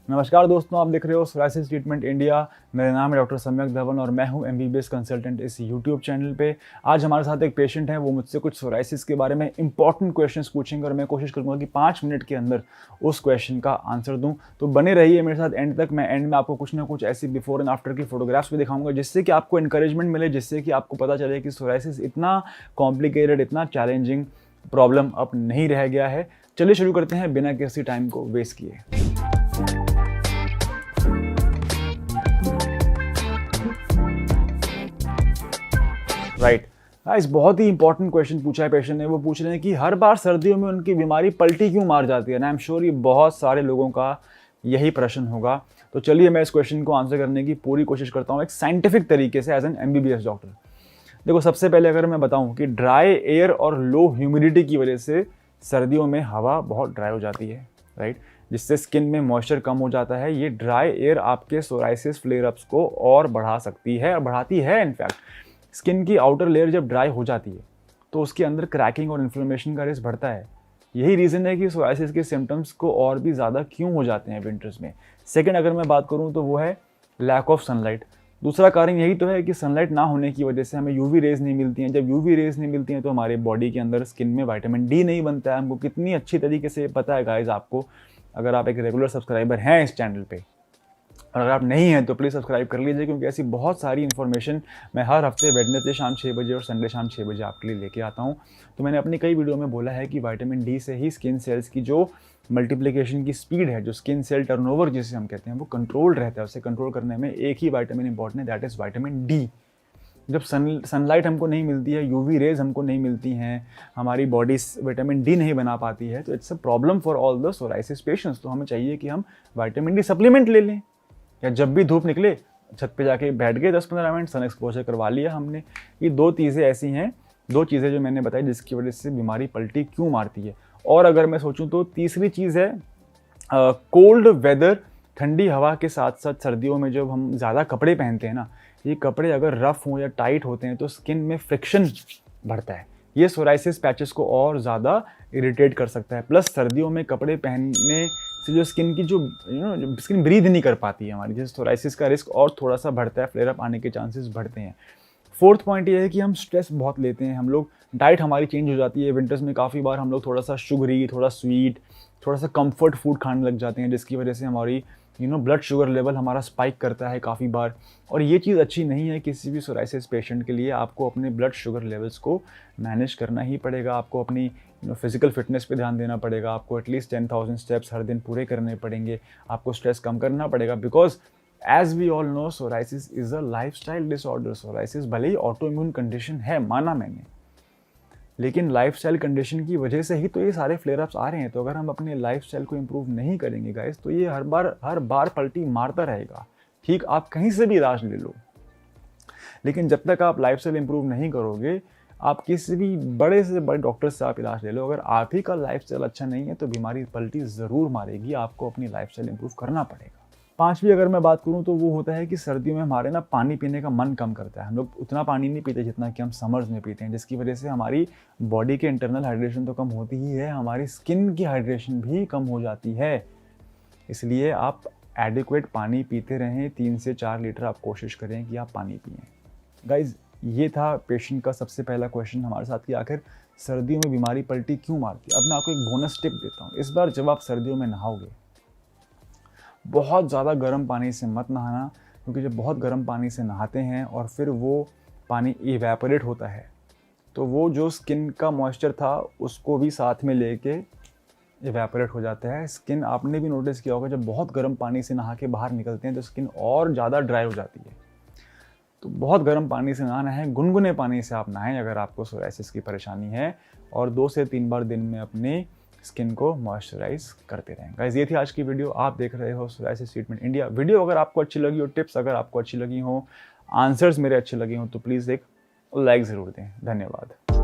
नमस्कार दोस्तों, आप देख रहे हो सोराइसिस ट्रीटमेंट इंडिया। मेरा नाम है डॉक्टर सम्यक धवन और मैं हूं एमबीबीएस कंसल्टेंट इस यूट्यूब चैनल पे। आज हमारे साथ एक पेशेंट है, वो मुझसे कुछ सोराइसिस के बारे में इंपॉर्टेंट क्वेश्चंस पूछेंगे और मैं कोशिश करूंगा कि 5 मिनट के अंदर उस क्वेश्चन का आंसर दूं। तो बने रहिए मेरे साथ एंड तक। मैं एंड में आपको कुछ ना कुछ ऐसी बिफोर एंड आफ्टर की फोटोग्राफ्स भी दिखाऊंगा, जिससे कि आपको इंकरेजमेंट मिले, जिससे कि आपको पता चले कि सोराइसिस इतना कॉम्प्लिकेटेड, इतना चैलेंजिंग प्रॉब्लम अब नहीं रह गया है। चलिए शुरू करते हैं बिना किसी टाइम को वेस्ट किए। राइट गाइस, बहुत ही इंपॉर्टेंट क्वेश्चन पूछा है पेशेंट ने। वो पूछ रहे हैं कि हर बार सर्दियों में उनकी बीमारी पलटी क्यों मार जाती है। आई एम श्योर ये बहुत सारे लोगों का यही प्रश्न होगा। तो चलिए मैं इस क्वेश्चन को आंसर करने की पूरी कोशिश करता हूँ एक साइंटिफिक तरीके से एज एन एमबीबीएस डॉक्टर। देखो, सबसे पहले अगर मैं बताऊं कि ड्राई एयर और लो ह्यूमिडिटी की वजह से सर्दियों में हवा बहुत ड्राई हो जाती है, राइट, जिससे स्किन में मॉइस्चर कम हो जाता है। ये ड्राई एयर आपके सोराइसिस फ्लेयर अप्स को और बढ़ा सकती है और बढ़ाती है। इनफैक्ट स्किन की आउटर लेयर जब ड्राई हो जाती है तो उसके अंदर क्रैकिंग और इन्फ्लेमेशन का रिस्क बढ़ता है। यही रीज़न है कि सोराइसिस के सिम्टम्स को और भी ज़्यादा क्यों हो जाते हैं विंटर्स में। सेकंड अगर मैं बात करूं तो वो है लैक ऑफ सनलाइट। दूसरा कारण यही तो है कि सनलाइट ना होने की वजह से हमें यूवी रेज नहीं मिलती हैं। जब यूवी रेज नहीं मिलती हैं तो हमारे बॉडी के अंदर स्किन में विटामिन डी नहीं बनता है। हमको कितनी अच्छी तरीके से पता है गाइज आपको, अगर आप एक रेगुलर सब्सक्राइबर हैं इस चैनल पे। और अगर आप नहीं हैं तो प्लीज़ सब्सक्राइब कर लीजिए, क्योंकि ऐसी बहुत सारी इन्फॉर्मेशन मैं हर हफ्ते वेडनेसडे शाम 6 बजे और संडे शाम 6 बजे आपके लिए लेके आता हूँ। तो मैंने अपनी कई वीडियो में बोला है कि विटामिन डी से ही स्किन सेल्स की जो मल्टीप्लिकेशन की स्पीड है, जो स्किन सेल टर्नओवर जिसे हम कहते हैं, वो कंट्रोल रहता है। उसे कंट्रोल करने में एक ही विटामिन इंपॉर्टेंट है, दैट इज़ विटामिन डी। जब सनलाइट हमको नहीं मिलती है, यूवी रेज हमको नहीं मिलती हैं, हमारी बॉडी विटामिन डी नहीं बना पाती है, तो it's a problem for all the psoriasis patients. तो हमें चाहिए कि हम विटामिन डी सप्लीमेंट ले लें, या जब भी धूप निकले छत पे जाके बैठ गए 10-15 मिनट, सन एक्सपोजर करवा लिया हमने। ये दो चीज़ें ऐसी हैं, दो चीज़ें जो मैंने बताई जिसकी वजह से बीमारी पलटी क्यों मारती है। और अगर मैं सोचूं तो तीसरी चीज़ है कोल्ड वेदर। ठंडी हवा के साथ साथ सर्दियों में जब हम ज़्यादा कपड़े पहनते हैं ना, ये कपड़े अगर रफ हों या टाइट होते हैं तो स्किन में फ्रिक्शन बढ़ता है। ये सोराइसिस पैचेस को और ज़्यादा इरिटेट कर सकता है। प्लस सर्दियों में कपड़े पहनने से जो स्किन की जो स्किन ब्रीथ नहीं कर पाती है हमारी, जिससे सोराइसिस का रिस्क और थोड़ा सा बढ़ता है, फ्लेयर अप आने के चांसेस बढ़ते हैं। फोर्थ पॉइंट ये है कि हम स्ट्रेस बहुत लेते हैं। हम लोग डाइट हमारी चेंज हो जाती है विंटर्स में। काफ़ी बार हम लोग थोड़ा सा शुगरी, थोड़ा स्वीट, थोड़ा सा कंफर्ट फूड खाने लग जाते हैं, जिसकी वजह से हमारी ब्लड शुगर लेवल हमारा स्पाइक करता है काफ़ी बार। और ये चीज़ अच्छी नहीं है किसी भी सोराइसिस पेशेंट के लिए। आपको अपने ब्लड शुगर लेवल्स को मैनेज करना ही पड़ेगा। आपको अपनी फिजिकल फिटनेस पे ध्यान देना पड़ेगा। आपको एटलीस्ट 10,000 स्टेप्स हर दिन पूरे करने पड़ेंगे। आपको स्ट्रेस कम करना पड़ेगा, because as we all know psoriasis is a lifestyle disorder. Psoriasis भले ही ऑटो इम्यून कंडीशन है, माना मैंने, लेकिन लाइफस्टाइल कंडीशन की वजह से ही तो ये सारे फ्लेयर अप्स आ रहे हैं। तो अगर हम अपने लाइफस्टाइल को इम्प्रूव नहीं करेंगे गाइस, तो ये हर बार पलटी मारता रहेगा। ठीक, आप कहीं से भी इलाज ले लो, लेकिन जब तक आप लाइफस्टाइल इम्प्रूव नहीं करोगे, आप किसी भी बड़े से बड़े डॉक्टर से आप इलाज ले लो, अगर आप ही का लाइफस्टाइल अच्छा नहीं है तो बीमारी पलटी ज़रूर मारेगी। आपको अपनी लाइफस्टाइल इम्प्रूव करना पड़ेगा। पांचवी अगर मैं बात करूं तो वो होता है कि सर्दियों में हमारे ना पानी पीने का मन कम करता है। हम लोग उतना पानी नहीं पीते जितना कि हम समर्स में पीते हैं, जिसकी वजह से हमारी बॉडी के इंटरनल हाइड्रेशन तो कम होती ही है, हमारी स्किन की हाइड्रेशन भी कम हो जाती है। इसलिए आप एडिक्वेट पानी पीते रहें। 3 से 4 लीटर आप कोशिश करें कि आप पानी पिएँ। गाइज, ये था पेशेंट का सबसे पहला क्वेश्चन हमारे साथ कि आखिर सर्दियों में बीमारी पलटी क्यों मारती है। अब मैं आपको एक बोनस टिप देता हूँ। इस बार जब आप सर्दियों में नहाओगे, बहुत ज़्यादा गर्म पानी से मत नहाना, क्योंकि जब बहुत गर्म पानी से नहाते हैं और फिर वो पानी इवेपोरेट होता है तो वो जो स्किन का मॉइस्चर था उसको भी साथ में लेके इवेपोरेट हो जाता है। स्किन, आपने भी नोटिस किया होगा, जब बहुत गर्म पानी से नहा के बाहर निकलते हैं तो स्किन और ज़्यादा ड्राई हो जाती है। तो बहुत गर्म पानी से ना नहाएं, गुनगुने पानी से आप नहाएं अगर आपको सोराइसिस की परेशानी है, और 2 से 3 बार दिन में अपने स्किन को मॉइस्चराइज करते रहें। गाइस, ये थी आज की वीडियो। आप देख रहे हो सोराइसिस ट्रीटमेंट इंडिया। वीडियो अगर आपको अच्छी लगी हो, टिप्स अगर आपको अच्छी लगी हो, आंसर्स मेरे अच्छे लगे हो, तो प्लीज़ एक लाइक ज़रूर दें। धन्यवाद।